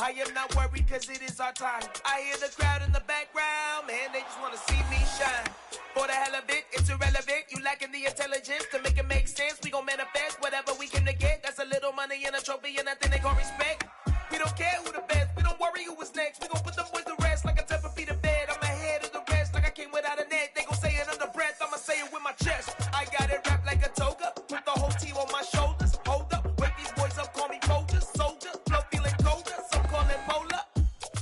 I am not worried cause it is our time. I hear the crowd in the background, man, they just wanna see me shine. For the hell of it, it's irrelevant. You lacking the intelligence to make it make sense. We gon' manifest whatever we came to get. That's a little money and a trophy and nothing they call respect. We don't care who the best, we don't worry who was next. We gon' put them boys to rest like a 10 feet of bed. I'm ahead of the rest like I came without a net. They gon' say it under breath, I'ma say it with my chest. I got it wrapped like a toga, put the whole team on my shoulders. Hold up, wake these boys up, call me Folger, soldier. Flow feeling colder, some call it polar.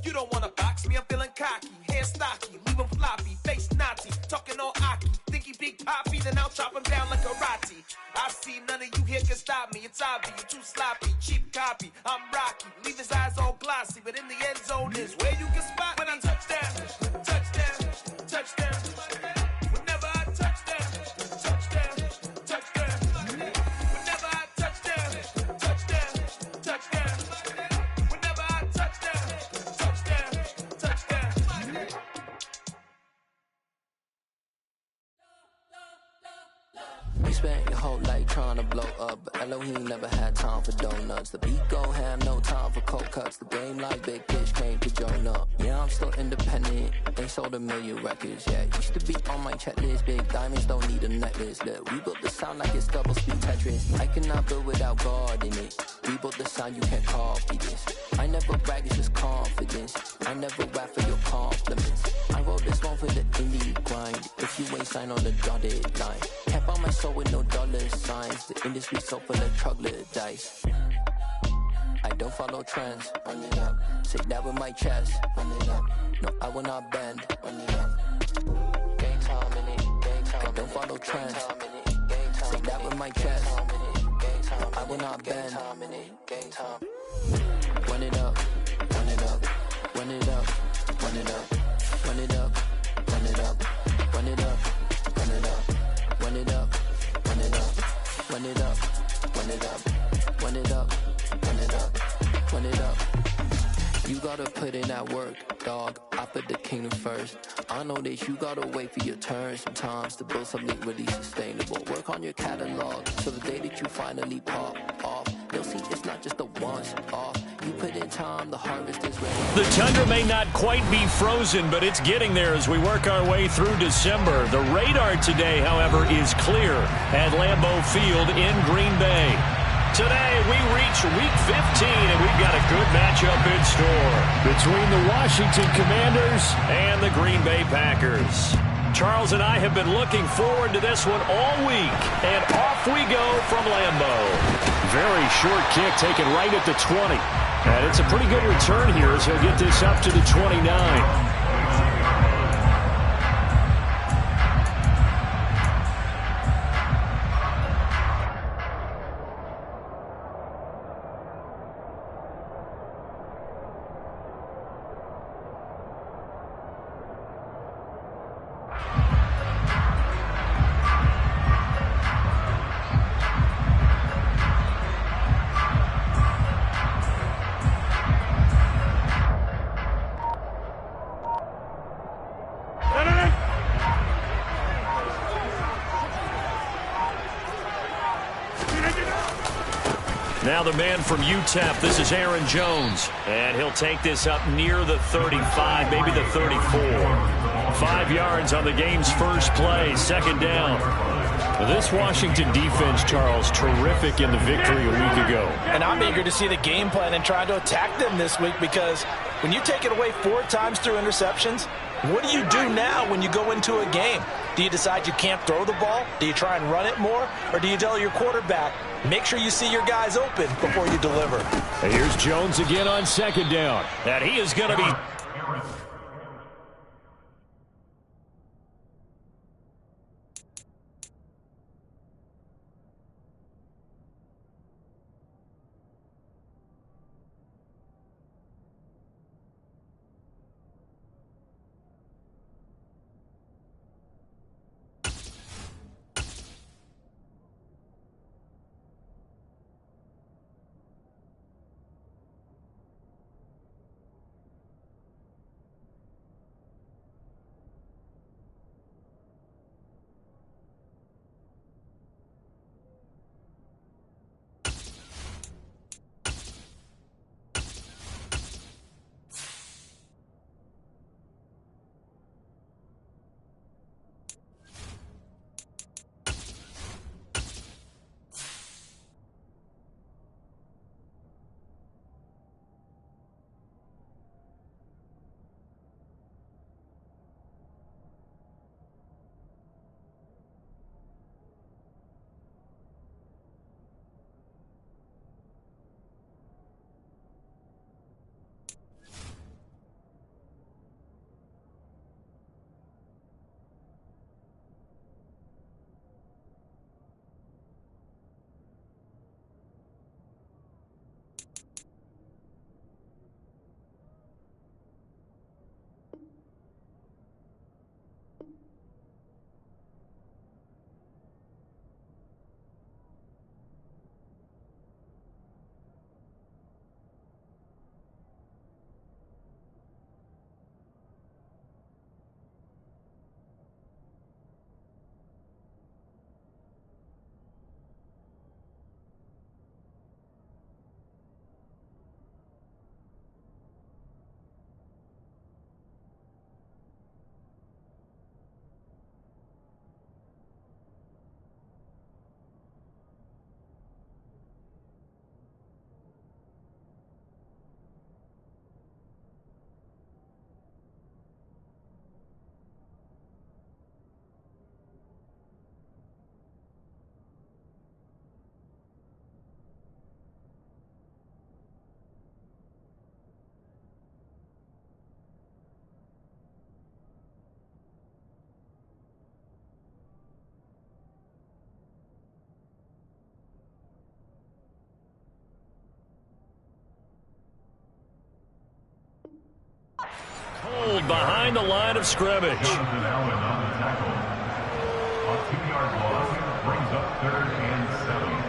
You don't wanna box me, I'm feeling cocky. Hair stocky, leave him floppy, face naughty. Talking all Aki, think he big poppy, then I'll chop him down like karate. I see none of you here can stop me. It's obvious, you too sloppy, cheap copy. I'm Rocky, leave his eyes all glossy, but in the end zone is where you can spot when I touchdown, touchdown, touchdown. Whenever I touchdown, touchdown, touchdown. Whenever I touchdown, touchdown, touchdown. Whenever I touchdown, touchdown, touchdown. You spent your whole life trying to blow up, but Elohim never had time for donuts. The beat go ham, no time for cold cuts. The game like Big Fish came to join up. Yeah, I'm still independent, ain't sold a million records yet. Used to be on my checklist, big diamonds don't need a necklace. Look, we built the sound like it's double speed Tetris. I cannot build without God in it. We built the sound, you can't copy this. I never brag, it's just confidence. I never rap for your compliments. I wrote this one for the indie grind. If you ain't signed on the dotted line, can't buy my soul with no dollar signs. The industry so full of troglodytes. I don't follow trends. Run it up. Say that with my chest. Run it up. No, I will not bend. Run it up. Game time in it. Game time. I don't follow trends. Say that with my chest. No, I will not bend. Game time. Run it up. Run it up. Run it up. Run it up. Run it up. Run it up. Run it up. Run it up. Run it up. Run it up. Run it up. Run it up. Run it up. Run it up. Run it up. You gotta put in that work, dog. I put the kingdom first. I know that you gotta wait for your turn sometimes to build something really sustainable. Work on your catalog so the day that you finally pop off, they'll see it's not just a once off. You put in time, the harvest is ready. The tundra may not quite be frozen, but it's getting there as we work our way through December. The radar today, however, is clear at Lambeau Field in Green Bay. Today, we reach Week 15, and we've got a good matchup in store between the Washington Commanders and the Green Bay Packers. Charles and I have been looking forward to this one all week, and off we go from Lambeau. Very short kick taken right at the 20, and it's a pretty good return here as he'll get this up to the 29. Now the man from UTEP, this is Aaron Jones. And he'll take this up near the 35, maybe the 34. 5 yards on the game's first play, second down. This Washington defense, Charles, terrific in the victory a week ago. And I'm eager to see the game plan and try to attack them this week, because when you take it away 4 times through interceptions, what do you do now when you go into a game? Do you decide you can't throw the ball? Do you try and run it more? Or do you tell your quarterback, make sure you see your guys open before you deliver? And here's Jones again on second down. And he is going to be... behind the line of scrimmage. On 2-yard loss, brings up 3rd and 7.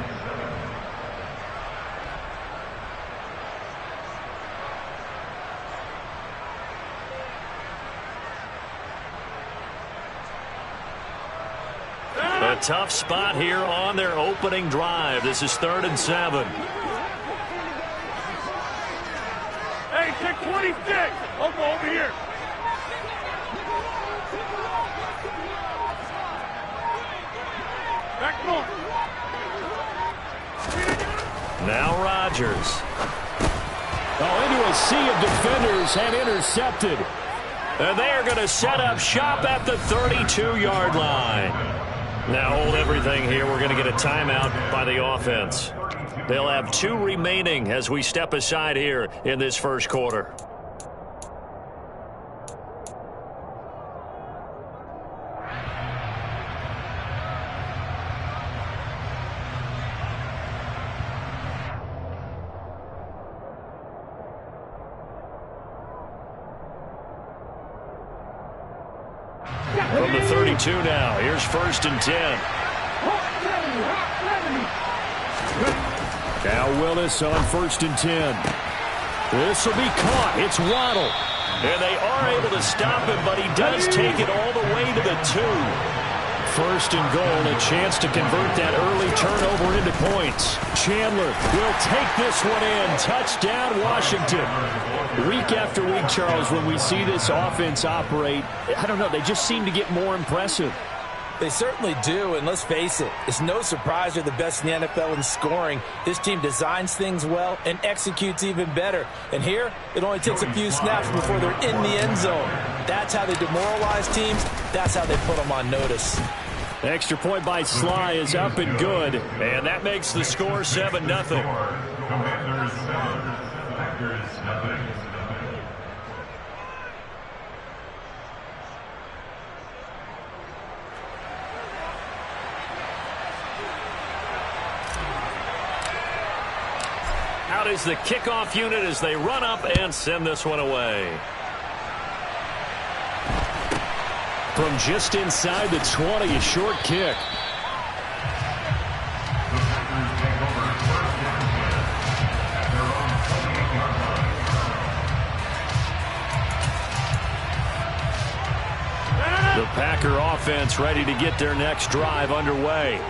A tough spot here on their opening drive. This is 3rd and 7. Hey, check 26. Over here. Back more. Now Rodgers. Into a sea of defenders and intercepted. And they are going to set up shop at the 32-yard line. Now hold everything here. We're going to get a timeout by the offense. They'll have 2 remaining as we step aside here in this first quarter. From the 32 now, here's 1st and 10. Cal Willis on 1st and 10. This will be caught. It's Waddle. And they are able to stop him, but he does take it all the way to the 2. 1st and goal, a chance to convert that early turnover into points. Chandler will take this one in. Touchdown, Washington. Week after week, Charles, when we see this offense operate, I don't know, they just seem to get more impressive. They certainly do, and let's face it, it's no surprise they're the best in the NFL in scoring. This team designs things well and executes even better. And here, it only takes a few snaps before they're in the end zone. That's how they demoralize teams. That's how they put them on notice. Extra point by Sly is up and good. And that makes the score 7-0. Commanders 7, Packers 0. Out is the kickoff unit as they run up and send this one away. From just inside the 20, a short kick. The Packer offense ready to get their next drive underway.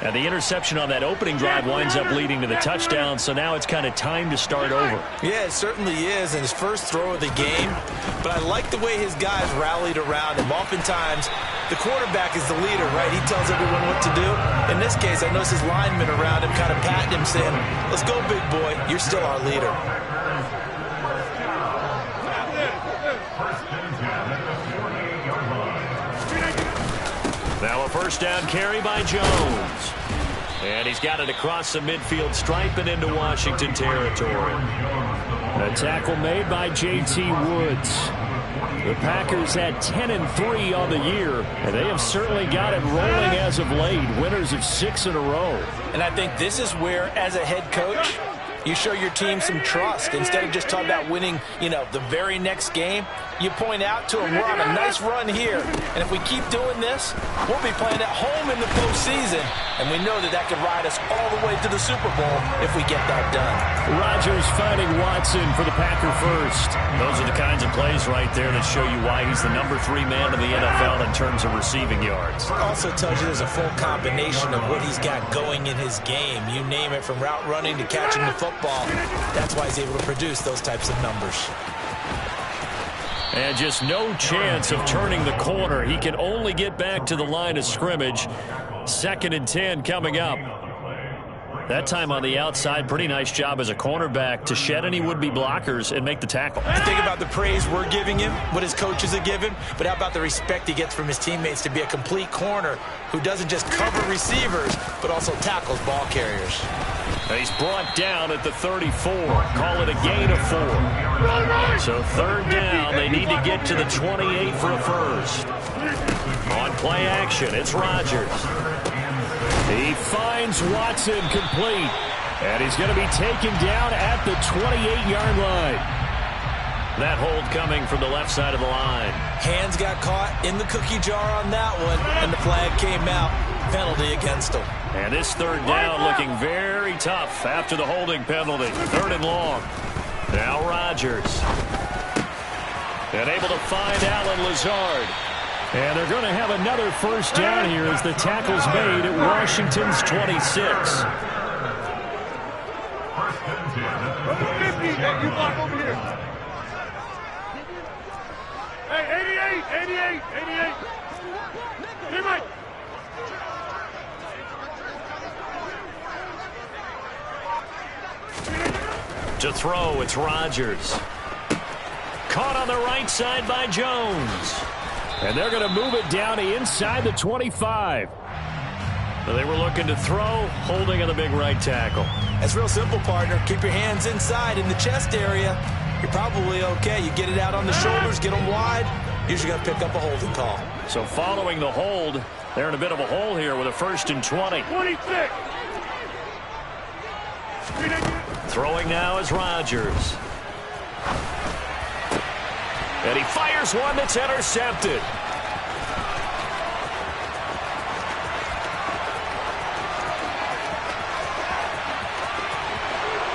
And the interception on that opening drive winds up leading to the touchdown, so now it's kind of time to start over. Yeah, it certainly is, and his first throw of the game. But I like the way his guys rallied around him. Oftentimes, the quarterback is the leader, right? He tells everyone what to do. In this case, I noticed his linemen around him kind of patting him, saying, "Let's go, big boy. You're still our leader." Now a first down carry by Jones. And he's got it across the midfield stripe and into Washington territory. A tackle made by J.T. Woods. The Packers had 10-3 on the year, and they have certainly got it rolling as of late. Winners of 6 in a row. And I think this is where, as a head coach, you show your team some trust. Instead of just talking about winning, the very next game, you point out to them, we're on a nice run here, and if we keep doing this, we'll be playing at home in the postseason, and we know that could ride us all the way to the Super Bowl if we get that done. Rodgers finding Watson for the Packer first. Those are the kinds of plays right there that show you why he's the number 3 man in the NFL in terms of receiving yards. It also tells you there's a full combination of what he's got going in his game. You name it, from route running to catching the football. That's why he's able to produce those types of numbers. And just no chance of turning the corner. He can only get back to the line of scrimmage. 2nd and 10 coming up. That time on the outside, pretty nice job as a cornerback to shed any would-be blockers and make the tackle. Think about the praise we're giving him, what his coaches have given, but how about the respect he gets from his teammates to be a complete corner who doesn't just cover receivers, but also tackles ball carriers. He's brought down at the 34. Call it a gain of 4. So 3rd down, they need to get to the 28 for a first. On play action, it's Rodgers. He finds Watson complete, and he's going to be taken down at the 28-yard line. That hold coming from the left side of the line. Hands got caught in the cookie jar on that one, and the flag came out. Penalty against him. And this third down looking very tough after the holding penalty. 3rd and long. Now Rodgers. And able to find Allen Lazard. And they're going to have another first down here as the tackle's made at Washington's 26. You block over here. Hey, 88. Hey, Mike. To throw, it's Rodgers. Caught on the right side by Jones. And they're going to move it down to inside the 25. They were looking to throw, holding on the big right tackle. That's real simple, partner. Keep your hands inside in the chest area. You're probably okay. You get it out on the shoulders, get them wide. Usually got to pick up a holding call. So following the hold, they're in a bit of a hole here with a 1st and 20. 26. Throwing now is Rodgers. And he fires one that's intercepted.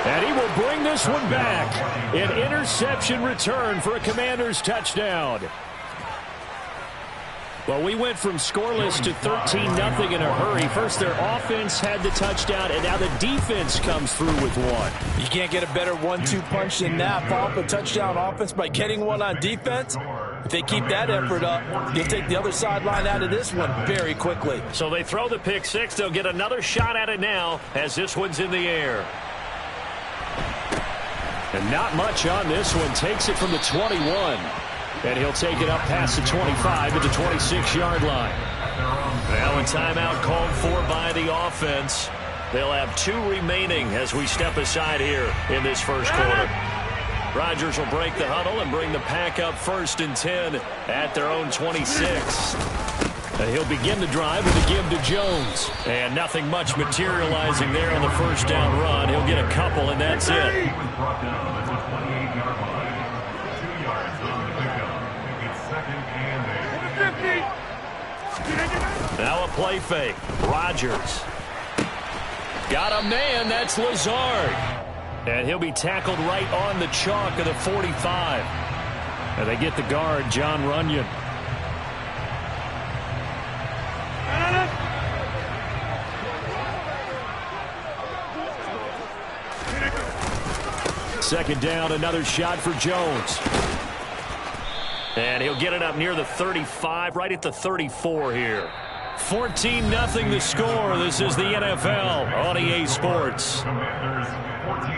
And he will bring this one back. An interception return for a Commanders touchdown. Well, we went from scoreless to 13-0 in a hurry. First, their offense had the touchdown, and now the defense comes through with one. You can't get a better 1-2 punch than that. Follow up a touchdown offense by getting one on defense. If they keep that effort up, you'll take the other sideline out of this one very quickly. So they throw the pick six. They'll get another shot at it now as this one's in the air. And not much on this one. Takes it from the 21. And he'll take it up past the 25 to the 26-yard line. Now a timeout called for by the offense. They'll have 2 remaining as we step aside here in this first quarter. Rodgers will break the huddle and bring the pack up 1st and 10 at their own 26. And he'll begin the drive with a give to Jones. And nothing much materializing there on the first down run. He'll get a couple, and that's it. Now a play fake. Rodgers. Got a man. That's Lazard. And he'll be tackled right on the chalk of the 45. And they get the guard, John Runyon. Second down, another shot for Jones. And he'll get it up near the 35, right at the 34 here. 14-0 the score. This is the NFL on EA Sports. Commanders 14,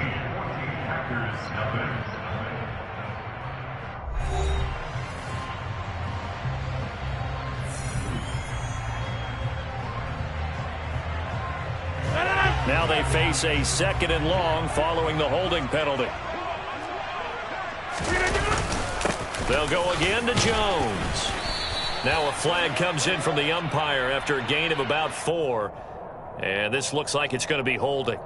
Packers nothing. Now they face a 2nd and long following the holding penalty. They'll go again to Jones. Now a flag comes in from the umpire after a gain of about 4. And this looks like it's going to be holding.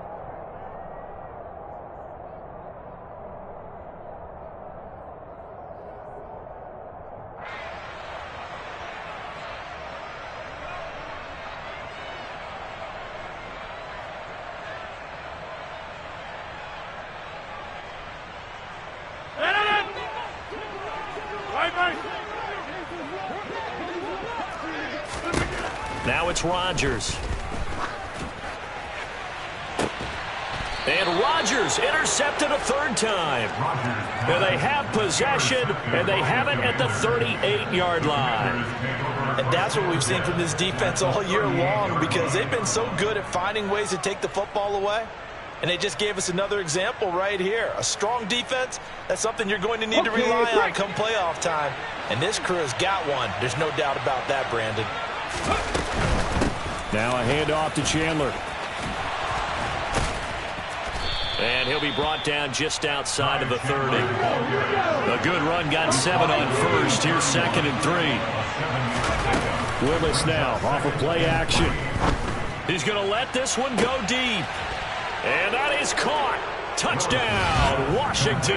Now it's Rodgers. And Rodgers intercepted a 3rd time. And they have possession, and they have it at the 38-yard line. And that's what we've seen from this defense all year long, because they've been so good at finding ways to take the football away. And they just gave us another example right here. A strong defense, that's something you're going to need to rely on come playoff time. And this crew has got one. There's no doubt about that, Brandon. Now a handoff to Chandler. And he'll be brought down just outside of the 30. A good run, got 7 on first. Here's 2nd and 3. Willis now off of play action. He's going to let this one go deep. And that is caught. Touchdown, Washington.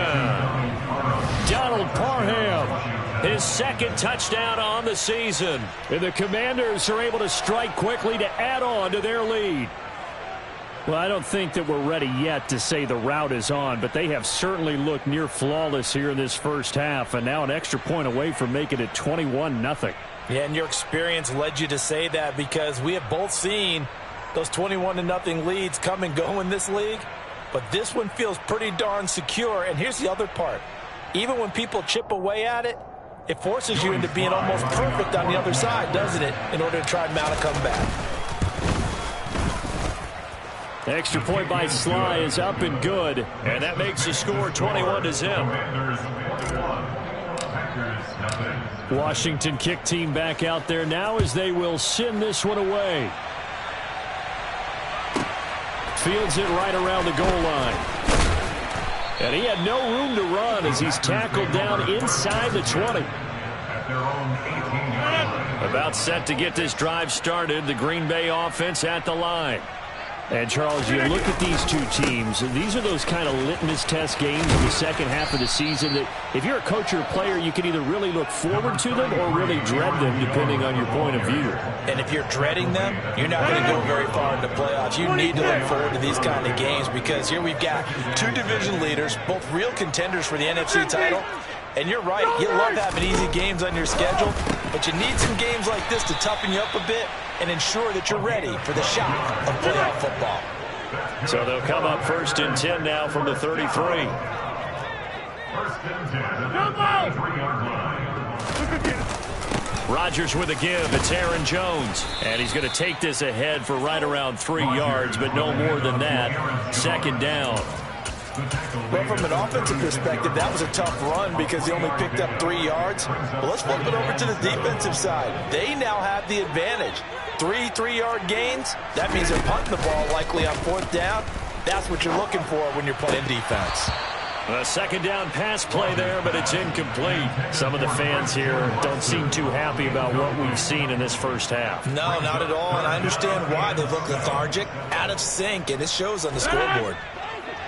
Donald Parham, his second touchdown on the season. And the Commanders are able to strike quickly to add on to their lead. Well, I don't think that we're ready yet to say the route is on, but they have certainly looked near flawless here in this first half, and now an extra point away from making it 21-0. Yeah, and your experience led you to say that, because we have both seen those 21-0 leads come and go in this league, but this one feels pretty darn secure. And here's the other part. Even when people chip away at it, it forces you into being almost perfect on the other side, doesn't it, in order to try and mount a comeback. The extra point by Sly is up and good, and that makes the score 21-0. Washington kick team back out there now as they will send this one away. Fields it right around the goal line. And he had no room to run as he's tackled down inside the 20. About set to get this drive started, the Green Bay offense at the line. And, Charles, you look at these two teams, and these are those kind of litmus test games in the second half of the season that if you're a coach or a player, you can either really look forward to them or really dread them, depending on your point of view. And if you're dreading them, you're not going to go very far in the playoffs. You need to look forward to these kind of games, because here we've got two division leaders, both real contenders for the NFC title. And you're right, you love having easy games on your schedule, but you need some games like this to toughen you up a bit and ensure that you're ready for the shock of playoff football. So they'll come up 1st and 10 now from the 33. 1st and 10. 3-yard line. Rodgers with a give. It's Aaron Jones. And he's going to take this ahead for right around 3 yards, but no more than that. 2nd down. Well, from an offensive perspective, that was a tough run because he only picked up 3 yards. But let's flip it over to the defensive side. They now have the advantage. 3 3-yard gains. That means they're punting the ball likely on 4th down. That's what you're looking for when you're playing defense. A 2nd down pass play there, but it's incomplete. Some of the fans here don't seem too happy about what we've seen in this first half. No, not at all, and I understand why. They look lethargic, out of sync, and it shows on the scoreboard.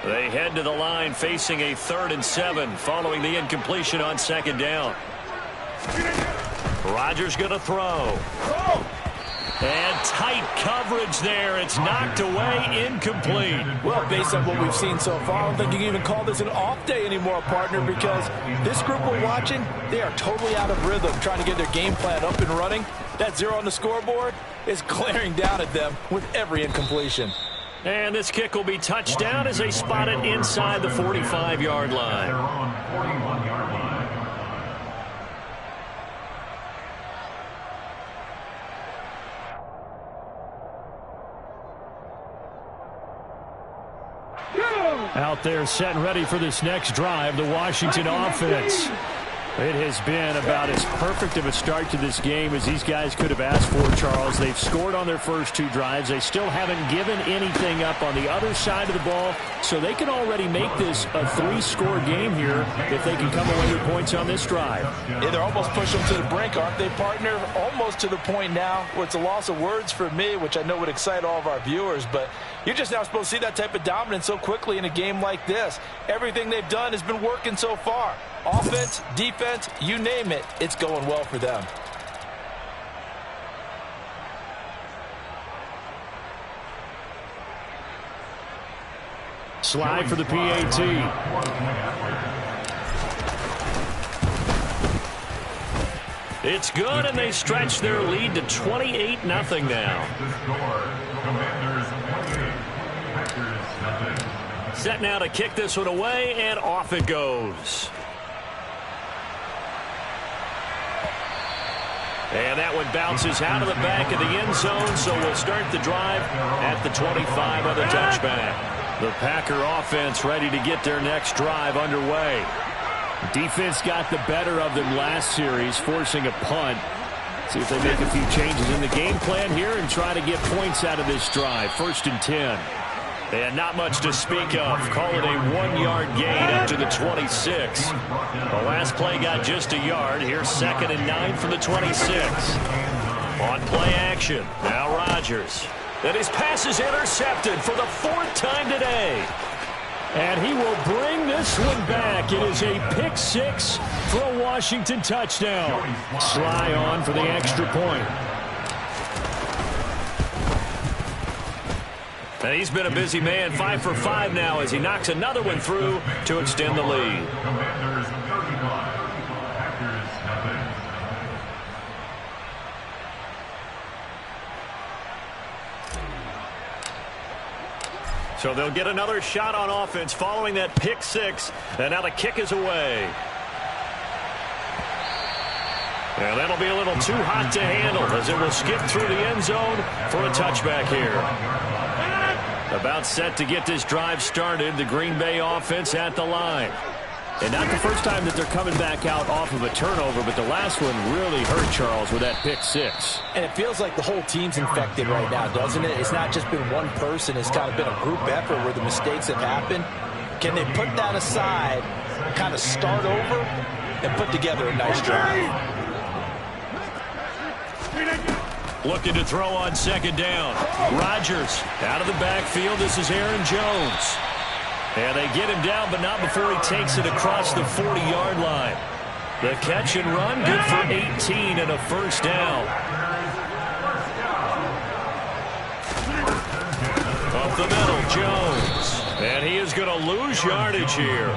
They head to the line facing a 3rd and 7 following the incompletion on 2nd down. Rodgers going to throw. And tight coverage there. It's knocked away, incomplete. Well, based on what we've seen so far, I don't think you can even call this an off day anymore, partner, because this group we're watching, they are totally out of rhythm, trying to get their game plan up and running. That 0 on the scoreboard is glaring down at them with every incompletion. And this kick will be touched down as they spot it inside the 45-yard line. They're on 41-yard line. Out there set and ready for this next drive, the Washington offense. It has been about as perfect of a start to this game as these guys could have asked for, Charles. They've scored on their first 2 drives. They still haven't given anything up on the other side of the ball, so they can already make this a 3-score game here if they can come away with points on this drive. Yeah, they're almost pushing them to the brink, aren't they, partner? Almost to the point now where it's a loss of words for me, which I know would excite all of our viewers, but you're just now supposed to see that type of dominance so quickly in a game like this. Everything they've done has been working so far. Offense, defense, you name it, it's going well for them. Slide for the PAT. It's good, and they stretch their lead to 28-0 now. Set now to kick this one away, and off it goes. And that one bounces out of the back of the end zone, so we'll start the drive at the 25 on the touchback. The Packer offense ready to get their next drive underway. Defense got the better of them last series, forcing a punt. See if they make a few changes in the game plan here and try to get points out of this drive. 1st and 10. And not much to speak of. Call it a 1-yard gain up to the 26. The last play got just a yard. Here's 2nd and 9 from the 26. On play action. Now Rodgers. And his pass is intercepted for the 4th time today. And he will bring this one back. It is a pick six for a Washington touchdown. Sly on for the extra point. And he's been a busy man, 5 for 5 now as he knocks another one through to extend the lead. Commanders 35, Packers nothing. So they'll get another shot on offense following that pick six. And now the kick is away. And that'll be a little too hot to handle as it will skip through the end zone for a touchback here. About set to get this drive started, the Green Bay offense at the line. And not the first time that they're coming back out off of a turnover, but the last one really hurt Charles with that pick six. And it feels like the whole team's infected right now, doesn't it? It's not just been one person. It's kind of been a group effort where the mistakes have happened. Can they put that aside, kind of start over, and put together a nice drive? Looking to throw on second down. Rodgers out of the backfield. This is Aaron Jones. And they get him down, but not before he takes it across the 40-yard line. The catch and run, good for 18 and a first down. Up the middle, Jones. And he is going to lose yardage here.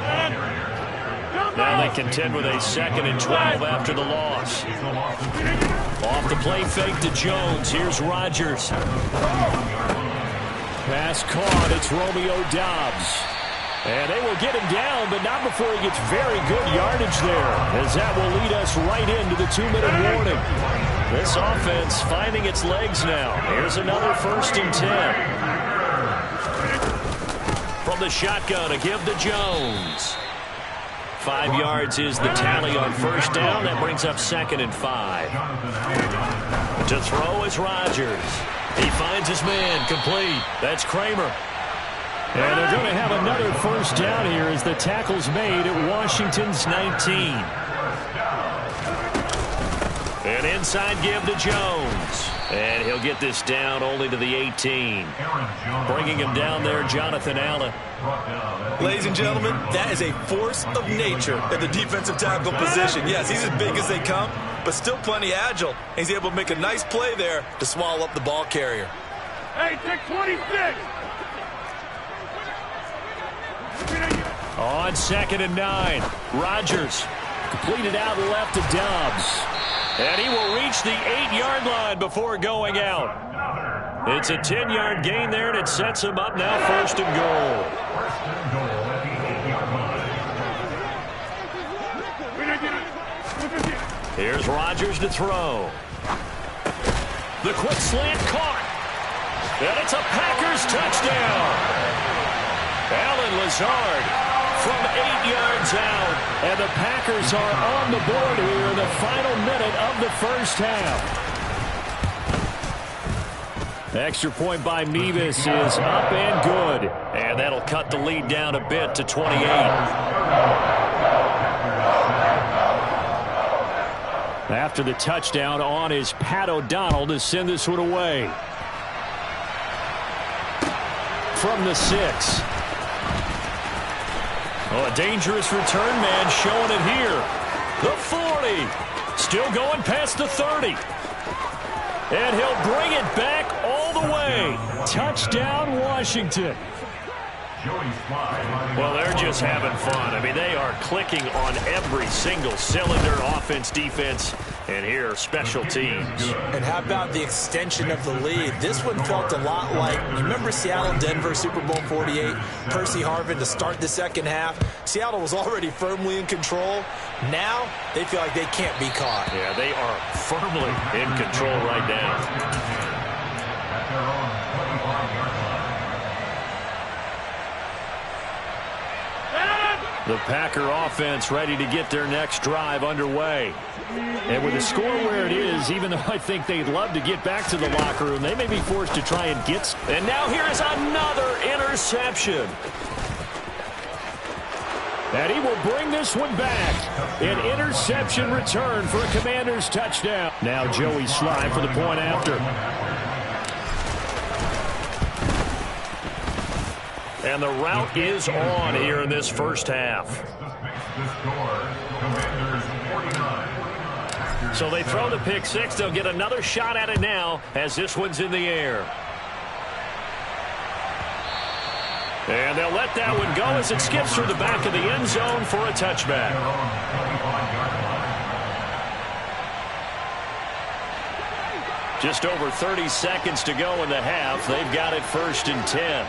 Now they contend with a 2nd and 12 after the loss. Off the play fake to Jones. Here's Rodgers. Pass caught. It's Romeo Doubs. And they will get him down, but not before he gets very good yardage there, as that will lead us right into the 2-minute warning. This offense finding its legs now. Here's another 1st and 10. From the shotgun, a give to Jones. 5 yards is the tally on first down. That brings up 2nd and 5. To throw is Rodgers. He finds his man, complete. That's Kramer. And they're going to have another first down here as the tackle's made at Washington's 19. An inside give to Jones. And he'll get this down only to the 18. Bringing him down there, Jonathan Allen. Ladies and gentlemen, that is a force of nature at the defensive tackle position. Yes, he's as big as they come, but still plenty agile. He's able to make a nice play there to swallow up the ball carrier. Hey, take 26. On 2nd and 9, Rodgers completed out left to Doubs. And he will reach the 8-yard line before going out. It's a 10-yard gain there, and it sets him up now 1st and goal. Here's Rodgers to throw. The quick slant caught. And it's a Packers touchdown. Alan Lazard from 8 yards out. And the Packers are on the board here in the final minute of the first half. Extra point by Nevis is up and good. And that'll cut the lead down a bit to 28. After the touchdown on is Pat O'Donnell to send this one away. From the 6. Oh, a dangerous return man showing it here. The 40. Still going past the 30. And he'll bring it back all the way. Touchdown, Washington. Well, they're just having fun. I mean, they are clicking on every single cylinder, offense, defense, and here, special teams. And how about the extension of the lead? This one felt a lot like, you remember Seattle-Denver, Super Bowl 48, Percy Harvin to start the second half? Seattle was already firmly in control. Now, they feel like they can't be caught. Yeah, they are firmly in control right now. The Packer offense ready to get their next drive underway. And with the score where it is, even though I think they'd love to get back to the locker room, they may be forced to try and get... And now here is another interception. And he will bring this one back. An interception return for a Commanders touchdown. Now Joey Sly for the point after. And the route is on here in this first half. So they throw the pick six. They'll get another shot at it now as this one's in the air. And they'll let that one go as it skips through the back of the end zone for a touchback. Just over 30 seconds to go in the half. They've got it 1st and 10.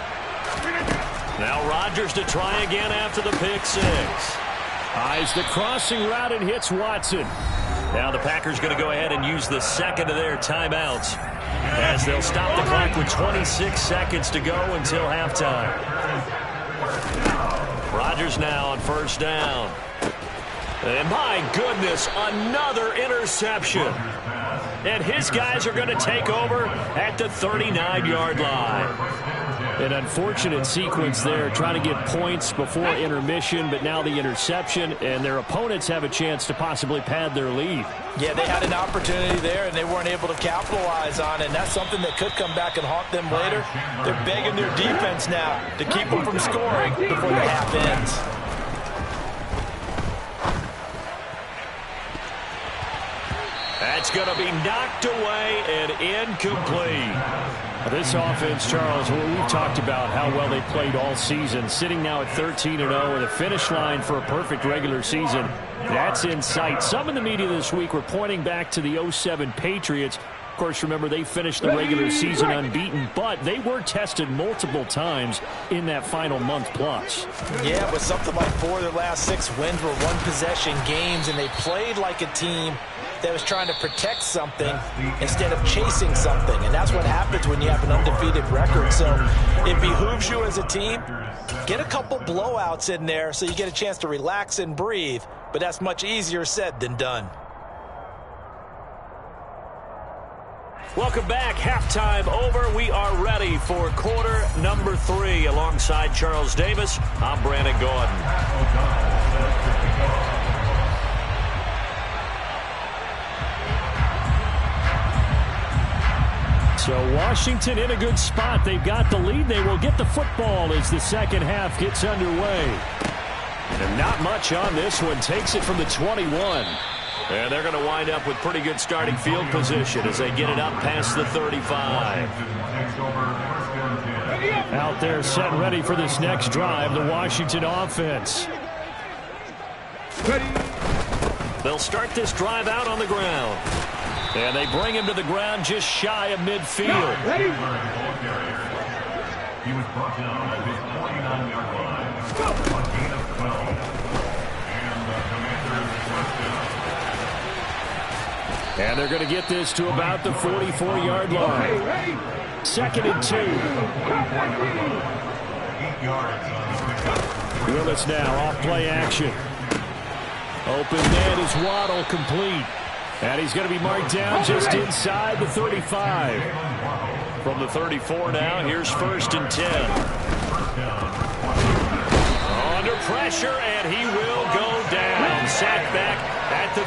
Now Rodgers to try again after the pick six. Eyes the crossing route and hits Watson. Now the Packers going to go ahead and use the second of their timeouts as they'll stop the clock with 26 seconds to go until halftime. Rodgers now on 1st down. And my goodness, another interception. And his guys are going to take over at the 39-yard line. An unfortunate sequence there, trying to get points before intermission, but now the interception, and their opponents have a chance to possibly pad their lead. Yeah, they had an opportunity there, and they weren't able to capitalize on it, and that's something that could come back and haunt them later. They're begging their defense now to keep them from scoring before the half ends. That's going to be knocked away and incomplete. This offense, Charles, we've talked about how well they played all season, sitting now at 13-0 with a finish line for a perfect regular season. That's in sight. Some in the media this week were pointing back to the 07 Patriots. Of course, remember, they finished the regular season unbeaten, but they were tested multiple times in that final month plus. Yeah, but something like 4 of their last 6 wins were one-possession games, and they played like a team that was trying to protect something instead of chasing something. And that's what happens when you have an undefeated record. So it behooves you as a team, get a couple blowouts in there so you get a chance to relax and breathe. But that's much easier said than done. Welcome back. Halftime over. We are ready for quarter number 3. Alongside Charles Davis, I'm Brandon Gordon. So Washington in a good spot. They've got the lead. They will get the football as the second half gets underway. And not much on this one. Takes it from the 21. And they're going to wind up with pretty good starting field position as they get it up past the 35. Out there set ready for this next drive, the Washington offense. They'll start this drive out on the ground. And they bring him to the ground just shy of midfield. He was brought down at his 49-yard line. A gain of 12. And the Commanders first down. And they're going to get this to about the 44-yard line. 2nd and 2. 8 yards. Willis now off play action. Open man is Waddle, complete. And he's going to be marked down just inside the 35. From the 34 now, here's 1st and 10. Under pressure, and he will go down. Sacked back at the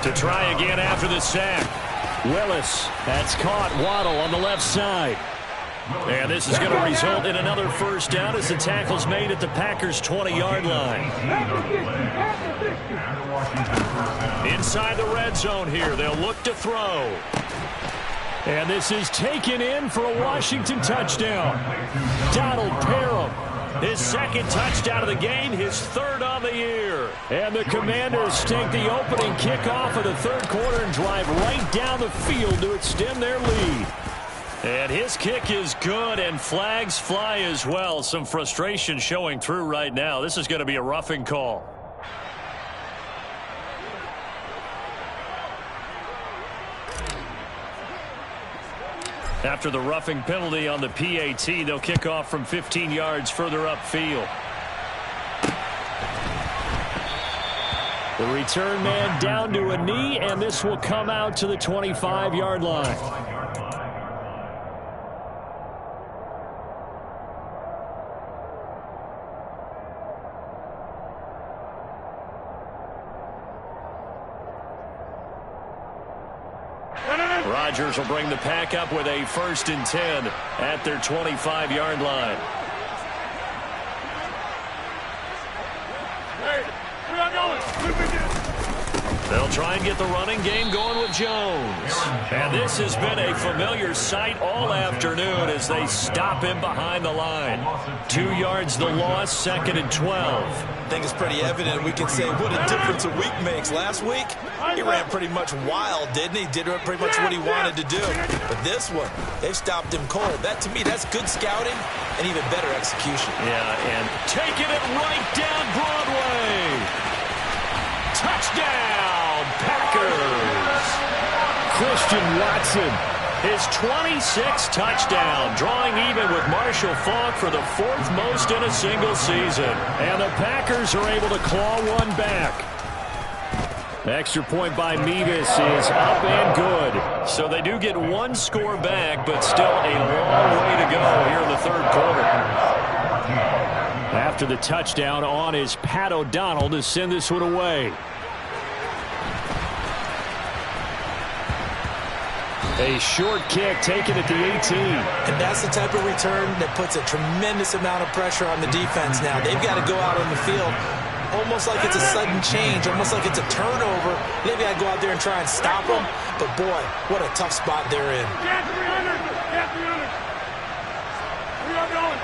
38. To try again after the sack. Willis, that's caught. Waddle on the left side. And this is going to result in another first down as the tackle's made at the Packers' 20-yard line. Inside the red zone here, they'll look to throw. And this is taken in for a Washington touchdown. Donald Parham. His 2nd touchdown of the game, his 3rd on the year. And the Commanders take the opening kickoff of the 3rd quarter and drive right down the field to extend their lead. And his kick is good, and flags fly as well. Some frustration showing through right now. This is going to be a roughing call. After the roughing penalty on the PAT, they'll kick off from 15 yards further upfield. The return man down to a knee, and this will come out to the 25-yard line. Rodgers will bring the pack up with a 1st and 10 at their 25-yard line. They'll try and get the running game going with Jones. And this has been a familiar sight all afternoon as they stop him behind the line. 2 yards the loss, 2nd and 12. I think it's pretty evident. We can say what a difference a week makes. Last week, he ran pretty much wild, didn't he? Did pretty much what he wanted to do. But this one, they've stopped him cold. That, to me, that's good scouting and even better execution. Yeah, and taking it right down Broadway. Touchdown, Packers! Christian Watson. His 26th touchdown, drawing even with Marshall Faulk for the 4th most in a single season. And the Packers are able to claw one back. Extra point by Mevis is up and good. So they do get 1 score back, but still a long way to go here in the 3rd quarter. After the touchdown on is Pat O'Donnell to send this one away. A short kick taken at the 18. And that's the type of return that puts a tremendous amount of pressure on the defense now. They've got to go out on the field almost like it's a sudden change, almost like it's a turnover. They've got to go out there and try and stop them. But, boy, what a tough spot they're in. Get 300. Get 300. We are going.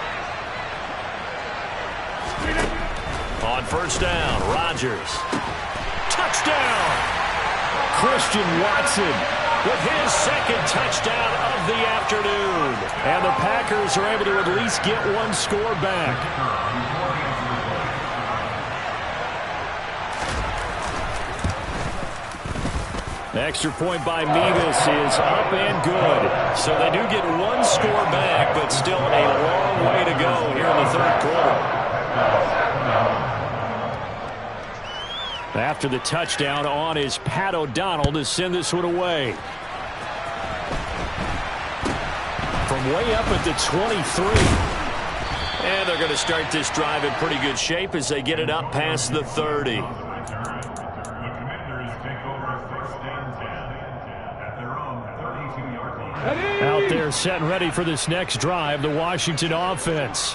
On 1st down, Rodgers. Touchdown! Christian Watson with his 2nd touchdown of the afternoon. And the Packers are able to at least get 1 score back. Extra point by Mevis is up and good. So they do get 1 score back, but still a long way to go here in the 3rd quarter. After the touchdown on is Pat O'Donnell to send this one away. From way up at the 23. And they're going to start this drive in pretty good shape as they get it up past the 30. Out there set and ready for this next drive, the Washington offense.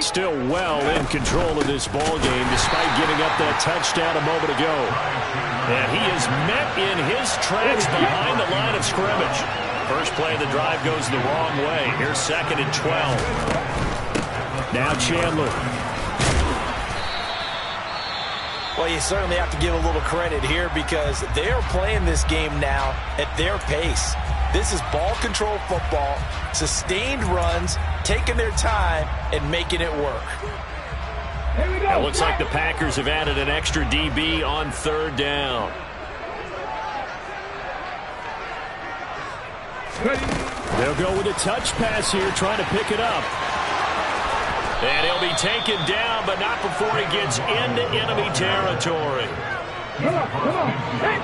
Still well in control of this ball game despite giving up that touchdown a moment ago. And he is met in his tracks behind the line of scrimmage. First play of the drive goes the wrong way. Here's 2nd and 12. Now Chandler. Well, you certainly have to give a little credit here because they're playing this game now at their pace. This is ball control football, sustained runs, taking their time, and making it work. It looks like the Packers have added an extra DB on 3rd down. They'll go with a touch pass here, trying to pick it up. And he'll be taken down, but not before he gets into enemy territory. Come on. Hey.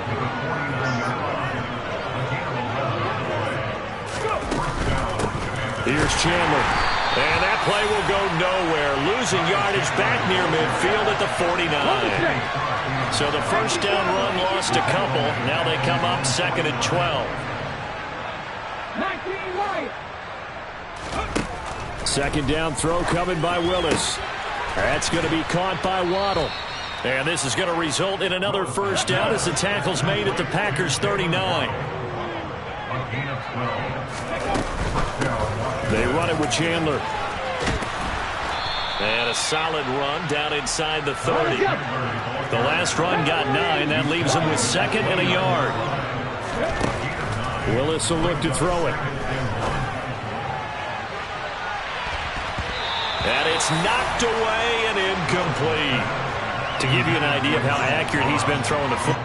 Here's Chandler. And that play will go nowhere. Losing yardage back near midfield at the 49. So the 1st down run lost a couple. Now they come up 2nd and 12. 2nd down throw coming by Willis. That's going to be caught by Waddle. And this is going to result in another 1st down as the tackle's made at the Packers 39. They run it with Chandler. And a solid run down inside the 30. The last run got 9. That leaves them with 2nd and a yard. Willis will look to throw it. And it's knocked away and incomplete. To give you an idea of how accurate he's been throwing the football.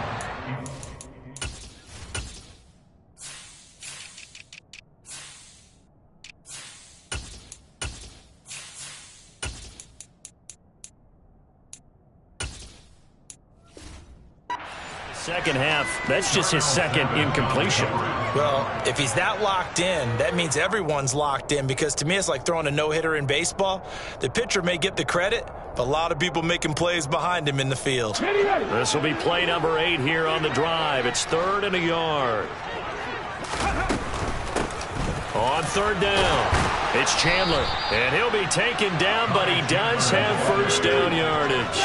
Second half, that's just his 2nd incompletion. Well, if he's that locked in, that means everyone's locked in because to me it's like throwing a no-hitter in baseball. The pitcher may get the credit, but a lot of people making plays behind him in the field. This will be play number 8 here on the drive. It's 3rd and a yard. On third down, it's Chandler, and he'll be taken down, but he does have first down yardage.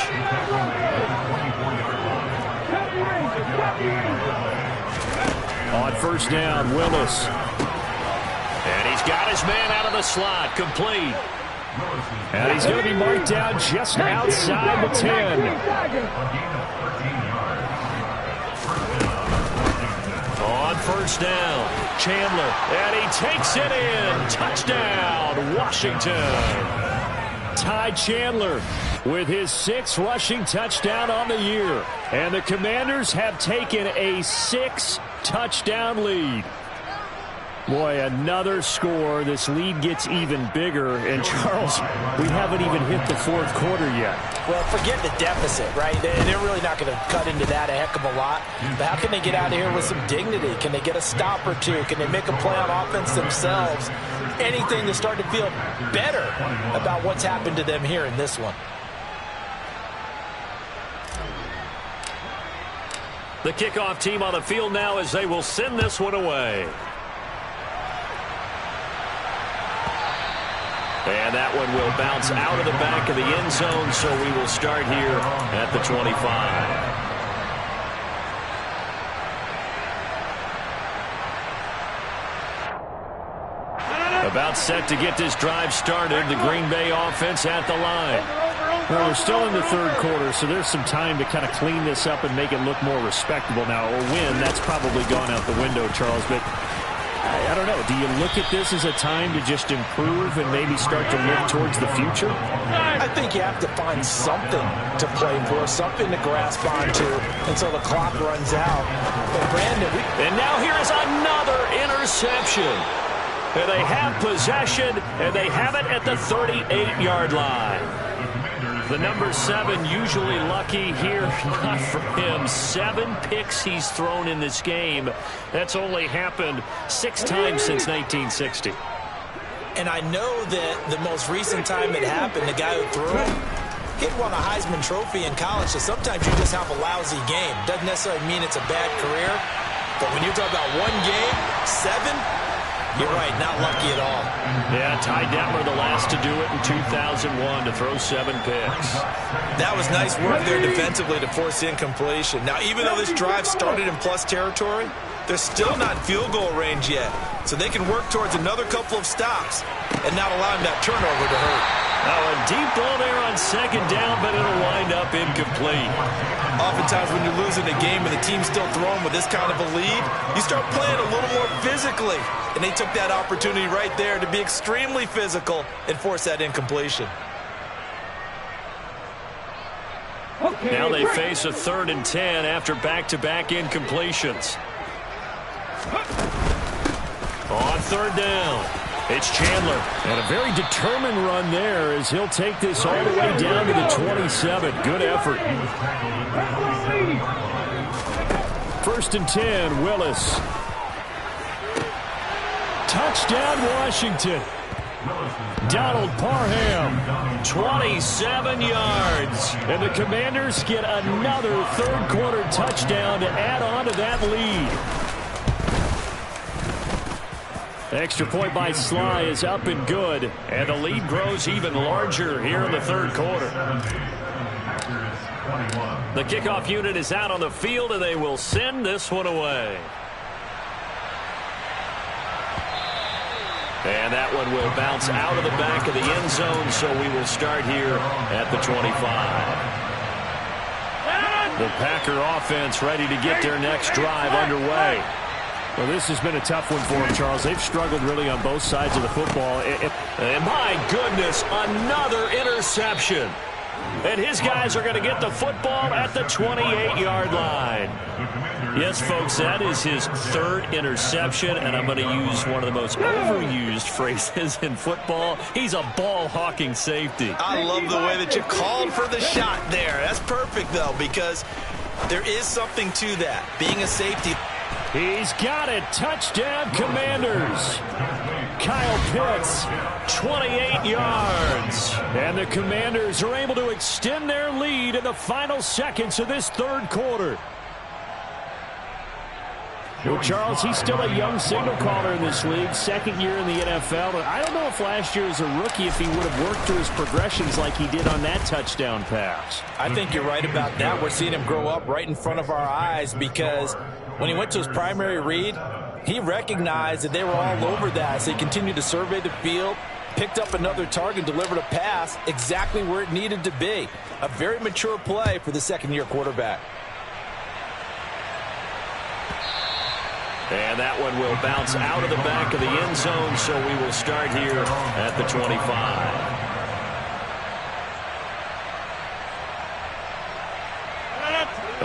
On first down, Willis. And he's got his man out of the slot, complete. And he's going to be marked down just outside the 10. On first down, Chandler, and he takes it in. Touchdown, Washington. Ty Chandler with his 6th rushing touchdown on the year. And the Commanders have taken a 6-touchdown lead. Boy, another score. This lead gets even bigger. And, Charles, we haven't even hit the 4th quarter yet. Well, forget the deficit, right? They're really not going to cut into that a heck of a lot. But how can they get out of here with some dignity? Can they get a stop or two? Can they make a play on offense themselves? Anything to start to feel better about what's happened to them here in this one. The kickoff team on the field now as they will send this one away. And that one will bounce out of the back of the end zone, so we will start here at the 25. About set to get this drive started, the Green Bay offense at the line. Well, we're still in the 3rd quarter, so there's some time to kind of clean this up and make it look more respectable now. A win, that's probably gone out the window, Charles, but I don't know. Do you look at this as a time to just improve and maybe start to look towards the future? I think you have to find something to play for, something to grasp onto until the clock runs out. But Brandon, and now here is another interception. And they have possession, and they have it at the 38-yard line. The number 7 usually lucky here, not for him. 7 picks he's thrown in this game. That's only happened 6 times since 1960. And I know that the most recent time it happened, the guy who threw it, he won a Heisman Trophy in college, so sometimes you just have a lousy game. Doesn't necessarily mean it's a bad career, but when you're talking about one game, 7, you're right, not lucky at all. Yeah, Ty Detmer the last to do it in 2001 to throw 7 picks. That was nice work there defensively to force incompletion. Now, even though this drive started in plus territory, they're still not in field goal range yet. So they can work towards another couple of stops and not allowing that turnover to hurt. Oh, a deep ball there on 2nd down, but it'll wind up incomplete. Oftentimes when you're losing a game and the team's still throwing with this kind of a lead, you start playing a little more physically. And they took that opportunity right there to be extremely physical and force that incompletion. Okay, now they face a 3rd and 10 after back-to-back incompletions. On 3rd down, it's Chandler. And a very determined run there as he'll take this all the way down to the 27. Good effort. 1st and 10, Willis. Touchdown, Washington. Donald Parham, 27 yards. And the Commanders get another 3rd quarter touchdown to add on to that lead. Extra point by Sly is up and good. And the lead grows even larger here in the 3rd quarter. The kickoff unit is out on the field, and they will send this one away. And that one will bounce out of the back of the end zone, so we will start here at the 25. The Packer offense ready to get their next drive underway. Well, this has been a tough one for them, Charles. They've struggled really on both sides of the football. And my goodness, another interception. And his guys are going to get the football at the 28-yard line. Yes, folks, that is his 3rd interception, and I'm going to use one of the most overused phrases in football. He's a ball-hawking safety. I love the way that you called for the shot there. That's perfect, though, because there is something to that, being a safety. He's got it. Touchdown, Commanders. Kyle Pitts, 28 yards. And the Commanders are able to extend their lead in the final seconds of this 3rd quarter. Well, Charles, he's still a young signal caller in this league, second year in the NFL. But I don't know if last year as a rookie if he would have worked through his progressions like he did on that touchdown pass. I think you're right about that. We're seeing him grow up right in front of our eyes because when he went to his primary read, he recognized that they were all over that. So he continued to survey the field, picked up another target, delivered a pass exactly where it needed to be. A very mature play for the second-year quarterback. And that one will bounce out of the back of the end zone, so we will start here at the 25.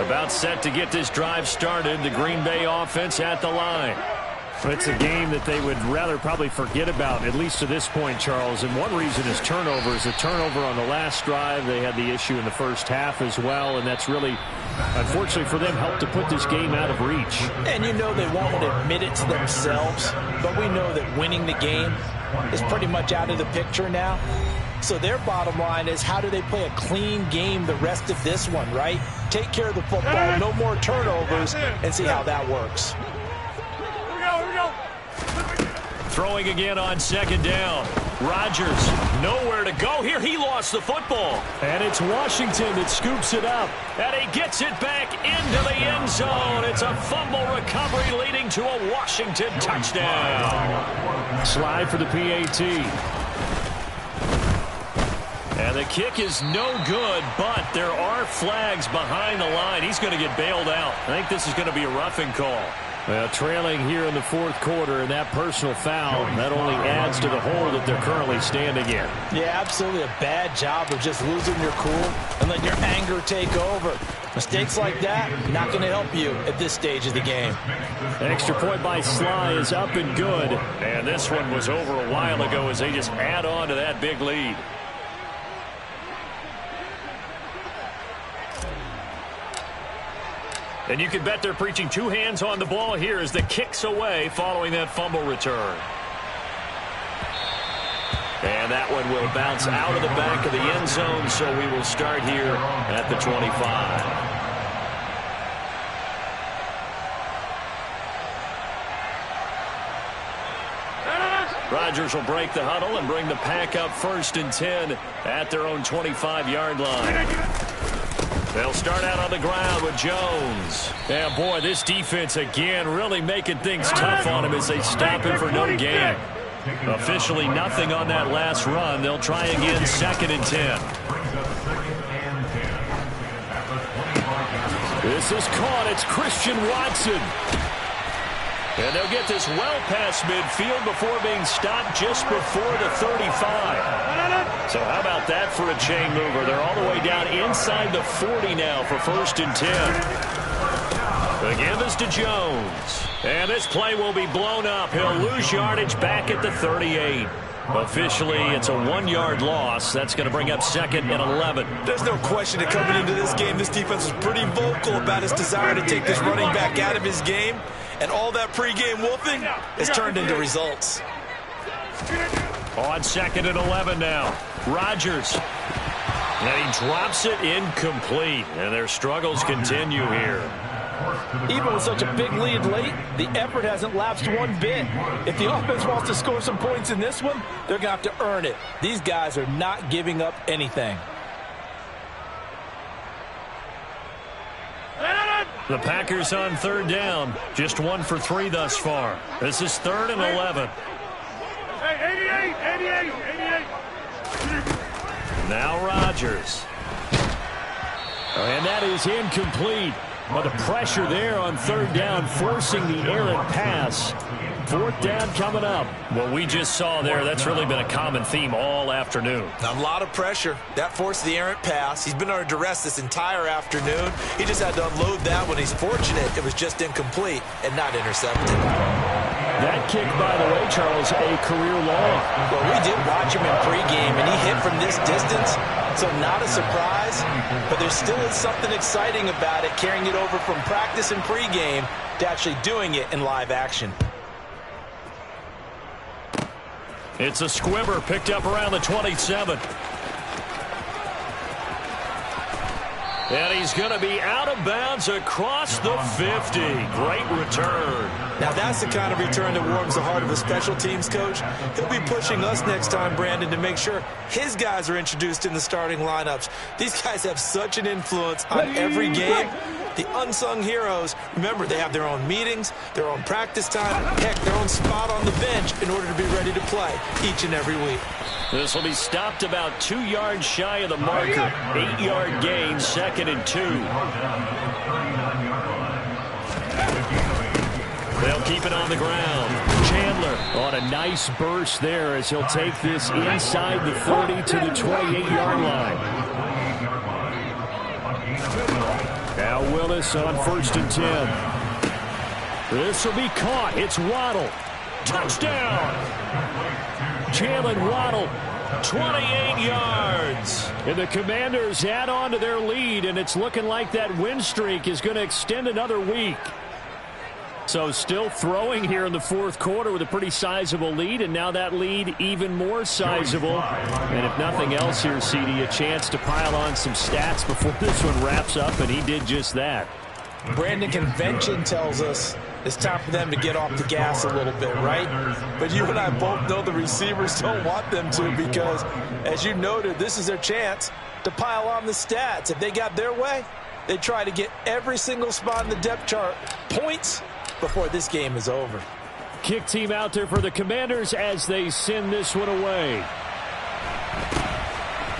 About set to get this drive started, the Green Bay offense at the line. It's a game that they would rather probably forget about, at least to this point, Charles. And one reason is turnovers. The turnover on the last drive, they had the issue in the first half as well, and that's really, unfortunately for them, helped to put this game out of reach. And you know they won't admit it to themselves, but we know that winning the game is pretty much out of the picture now. So their bottom line is, how do they play a clean game the rest of this one, right? Take care of the football, no more turnovers, and see how that works. Throwing again on second down. Rodgers, nowhere to go here. He lost the football. And it's Washington that scoops it up. And he gets it back into the end zone. It's a fumble recovery leading to a Washington touchdown. Slide for the PAT. And the kick is no good, but there are flags behind the line. He's going to get bailed out. I think this is going to be a roughing call. Well, trailing here in the fourth quarter, and that personal foul, that only adds to the hole that they're currently standing in. Yeah, absolutely a bad job of just losing your cool and letting your anger take over. Mistakes like that, not going to help you at this stage of the game. Extra point by Sly is up and good. And this one was over a while ago as they just add on to that big lead. And you can bet they're preaching two hands on the ball here as the kick's away following that fumble return. And that one will bounce out of the back of the end zone, so we will start here at the 25. Rodgers will break the huddle and bring the pack up 1st and 10 at their own 25-yard line. They'll start out on the ground with Jones. Yeah, boy, this defense again really making things tough on him as they stop him for no gain. Officially nothing on that last run. They'll try again 2nd and 10. This is caught. It's Christian Watson. And they'll get this well past midfield before being stopped just before the 35. So how about that for a chain mover? They're all the way down inside the 40 now for 1st and 10. The give is to Jones. And this play will be blown up. He'll lose yardage back at the 38. Officially, it's a 1-yard loss. That's going to bring up 2nd and 11. There's no question that coming into this game, this defense was pretty vocal about its desire to take this running back out of his game. And all that pregame wolfing has turned into results. On 2nd and 11 now. Rodgers. And he drops it incomplete. And their struggles continue here. Even with such a big lead late, the effort hasn't lapsed one bit. If the offense wants to score some points in this one, they're going to have to earn it. These guys are not giving up anything. The Packers on 3rd down. Just 1 for 3 thus far. This is 3rd and 11. Hey, 88. Now Rodgers. And that is incomplete. But the pressure there on 3rd down, forcing the errant pass. 4th down coming up. What we just saw there, that's really been a common theme all afternoon. A lot of pressure. That forced the errant pass. He's been under duress this entire afternoon. He just had to unload that when he's fortunate. It was just incomplete and not intercepted. That kick, by the way, Charles, a career long. Well, we did watch him in pregame, and he hit from this distance, so not a surprise. But there still is something exciting about it, carrying it over from practice and pregame to actually doing it in live action. It's a squibber picked up around the 27. And he's going to be out of bounds across the 50. Great return. Now that's the kind of return that warms the heart of a special teams coach. He'll be pushing us next time, Brandon, to make sure his guys are introduced in the starting lineups. These guys have such an influence on every game. The unsung heroes, remember, they have their own meetings, their own practice time, heck, their own spot on the bench in order to be ready to play each and every week. This will be stopped about 2 yards shy of the marker. 8-yard gain, 2nd and 2. They'll keep it on the ground. Chandler on a nice burst there as he'll take this inside the 30 to the 28-yard line. Now Willis on 1st and 10. This will be caught. It's Waddle. Touchdown! Jalen Waddle, 28 yards. And the Commanders add on to their lead, and it's looking like that win streak is going to extend another week. So still throwing here in the 4th quarter with a pretty sizable lead, and now that lead even more sizable. And if nothing else here, CD, a chance to pile on some stats before this one wraps up, and he did just that. Brandon, convention tells us it's time for them to get off the gas a little bit, right? But you and I both know the receivers don't want them to because, as you noted, this is their chance to pile on the stats. If they got their way, they try to get every single spot in the depth chart points before this game is over. Kick team out there for the Commanders as they send this one away.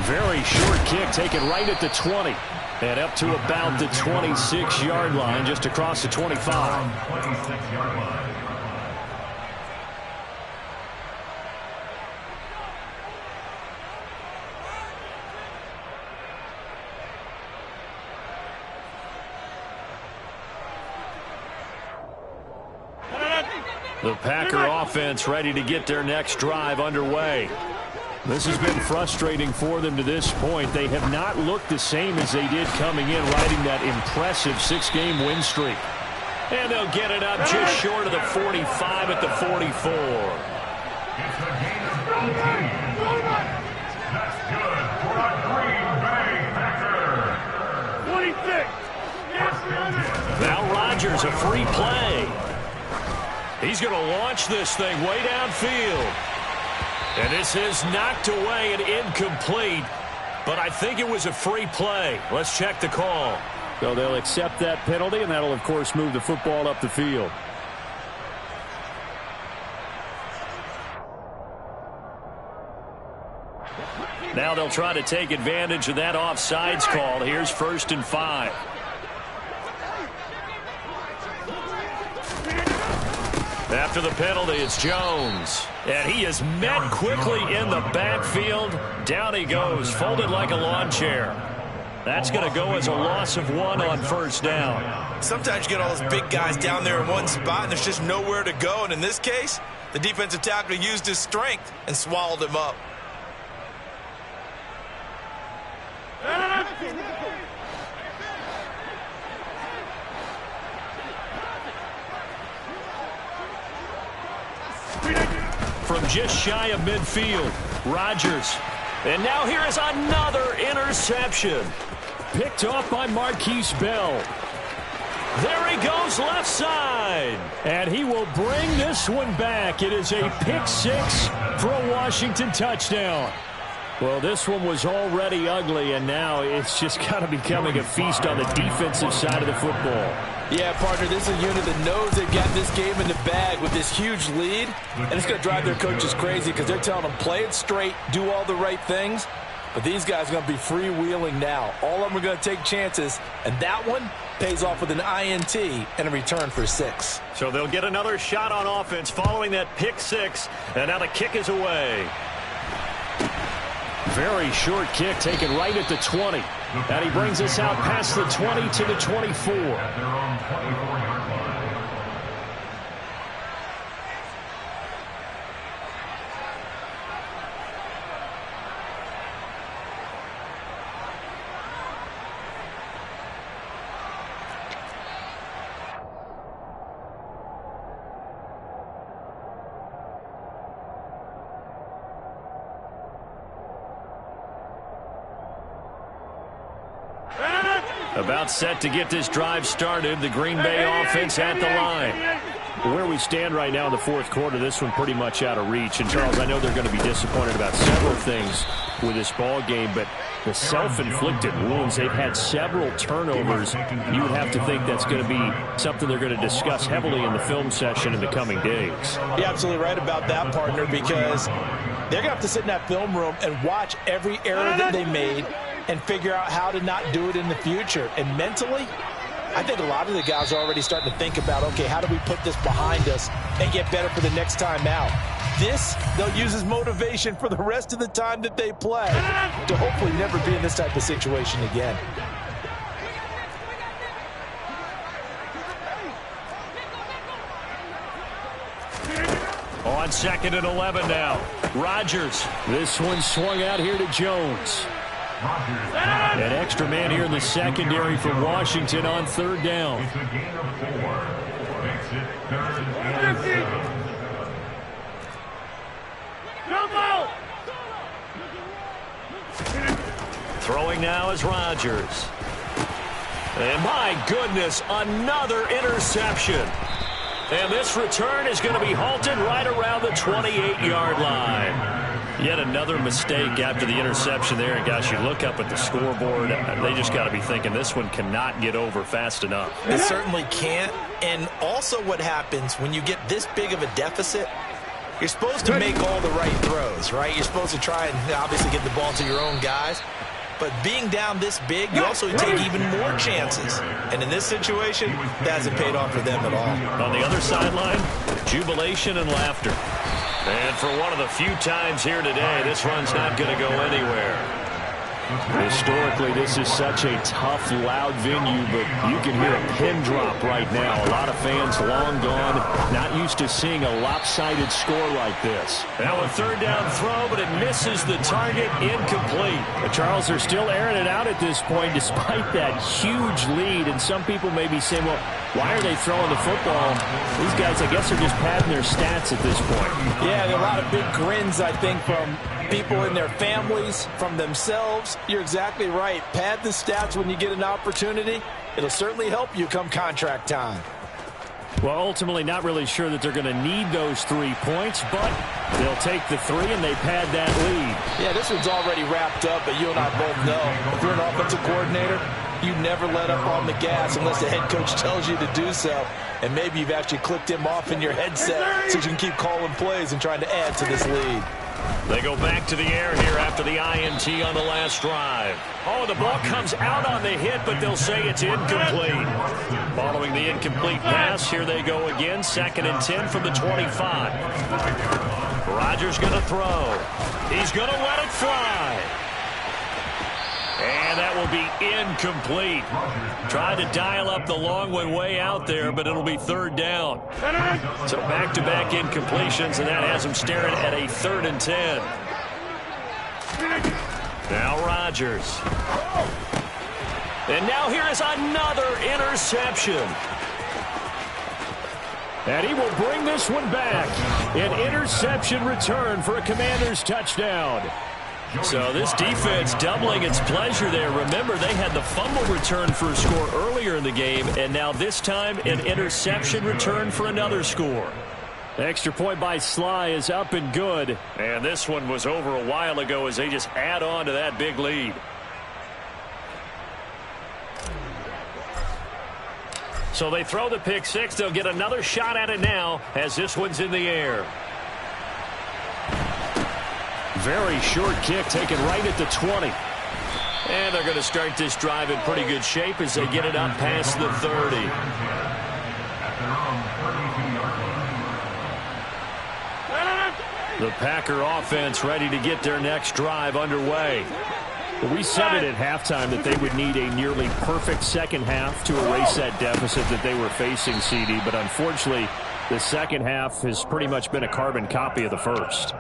Very short kick taken right at the 20. And up to about the 26-yard line, just across the 25. The Packer offense ready to get their next drive underway. This has been frustrating for them to this point. They have not looked the same as they did coming in, riding that impressive 6-game win streak. And they'll get it up just short of the 45 at the 44. It's a gain of 13. That's good for a Green Bay Packer. 26. Now Rodgers, a free play. He's going to launch this thing way downfield. And this is knocked away and incomplete. But I think it was a free play. Let's check the call. So they'll accept that penalty, and that'll, of course, move the football up the field. Now they'll try to take advantage of that offsides call. Here's 1st and 5. After the penalty, it's Jones. And he is met quickly in the backfield. Down he goes, folded like a lawn chair. That's going to go as a loss of 1 on 1st down. Sometimes you get all those big guys down there in one spot, and there's just nowhere to go. And in this case, the defensive tackle used his strength and swallowed him up. From just shy of midfield, Rodgers. And now here is another interception. Picked off by Marquise Bell. There he goes left side. And he will bring this one back. It is a pick 6 for a Washington touchdown. Well, this one was already ugly, and now it's just kind of becoming a feast on the defensive side of the football. Yeah, partner, this is a unit that knows they've got this game in the bag with this huge lead, and it's going to drive their coaches crazy because they're telling them play it straight, do all the right things. But these guys are going to be freewheeling now. All of them are going to take chances, and that one pays off with an INT and a return for 6. So they'll get another shot on offense following that pick 6, and now the kick is away. Very short kick taken right at the 20. And he brings us out past the 20 to the 24. At their own 24-yard line. About set to get this drive started. The Green Bay offense at the line. Where we stand right now in the fourth quarter, this one pretty much out of reach. And, Charles, I know they're going to be disappointed about several things with this ball game, but the self-inflicted wounds, they've had several turnovers. You would have to think that's going to be something they're going to discuss heavily in the film session in the coming days. You're absolutely right about that, partner, because they're going to have to sit in that film room and watch every error that they made and figure out how to not do it in the future. And mentally, I think a lot of the guys are already starting to think about, okay, how do we put this behind us and get better for the next time out? This, they'll use as motivation for the rest of the time that they play to hopefully never be in this type of situation again. On 2nd and 11 now. Rodgers. This one swung out here to Jones. An extra man here in the secondary for Washington on 3rd down. It's a gain of 4. Makes it 3rd and 7. Throwing now is Rodgers. And my goodness, another interception. And this return is going to be halted right around the 28-yard line. Yet another mistake after the interception there. And, gosh, you look up at the scoreboard, they just got to be thinking this one cannot get over fast enough. It certainly can't. And also what happens when you get this big of a deficit, you're supposed to make all the right throws, right? You're supposed to try and obviously get the ball to your own guys. But being down this big, you also take even more chances. And in this situation, that hasn't paid off for them at all. On the other sideline, jubilation and laughter. And for one of the few times here today, this run's not going to go anywhere. Historically, this is such a tough, loud venue, but you can hear a pin drop right now. A lot of fans long gone, not used to seeing a lopsided score like this. Now a 3rd down throw, but it misses the target, incomplete. But Charles, they're still airing it out at this point despite that huge lead. And some people may be saying, well, why are they throwing the football? These guys, I guess, are just padding their stats at this point. Yeah, there are a lot of big grins, I think, from people in their families, from themselves. You're exactly right. Pad the stats when you get an opportunity. It'll certainly help you come contract time. Well, ultimately, not really sure that they're going to need those 3 points, but they'll take the 3 and they pad that lead. Yeah, this one's already wrapped up, but you and I both know if you're an offensive coordinator, you never let up on the gas unless the head coach tells you to do so. And maybe you've actually clicked him off in your headset so you can keep calling plays and trying to add to this lead. They go back to the air here after the INT on the last drive. Oh, the ball comes out on the hit, but they'll say it's incomplete. Following the incomplete pass, here they go again. 2nd and 10 from the 25. Rodgers going to throw. He's going to let it fly. And that will be incomplete. Tried to dial up the long one way out there, but it'll be 3rd down. So back-to-back incompletions, and that has him staring at a 3rd and 10. Now Rodgers. And now here is another interception. And he will bring this one back. An interception return for a Commanders touchdown. So this defense doubling its pleasure there. Remember, they had the fumble return for a score earlier in the game, and now this time an interception return for another score. The extra point by Sly is up and good. And this one was over a while ago as they just add on to that big lead. So they throw the pick six. They'll get another shot at it now as this one's in the air. Very short kick taken right at the 20. And they're going to start this drive in pretty good shape as they get it up past the 30. The Packer offense ready to get their next drive underway. We said it at halftime that they would need a nearly perfect second half to erase that deficit that they were facing, CD. But unfortunately, the second half has pretty much been a carbon copy of the first.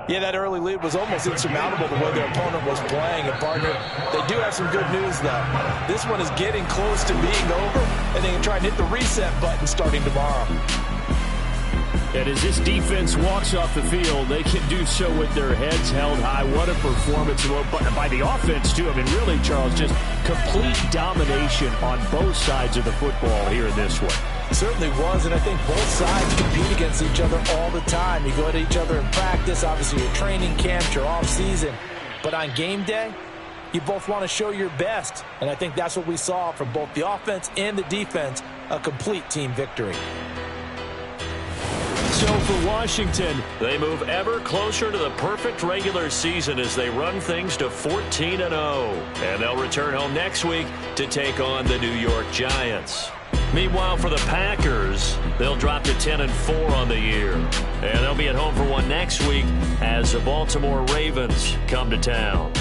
Yeah, that early lead was almost insurmountable the way their opponent was playing. And, partner, they do have some good news, though. This one is getting close to being over, and they can try and hit the reset button starting tomorrow. And as this defense walks off the field, they can do so with their heads held high. What a performance by the offense, too. I mean, really, Charles, just complete domination on both sides of the football here in this one. It certainly was, and I think both sides compete against each other all the time. You go at each other in practice, obviously your training camps, your off-season. But on game day, you both want to show your best. And I think that's what we saw from both the offense and the defense, a complete team victory. So for Washington, they move ever closer to the perfect regular season as they run things to 14-0. And they'll return home next week to take on the New York Giants. Meanwhile, for the Packers, they'll drop to 10-4 on the year. And they'll be at home for one next week as the Baltimore Ravens come to town.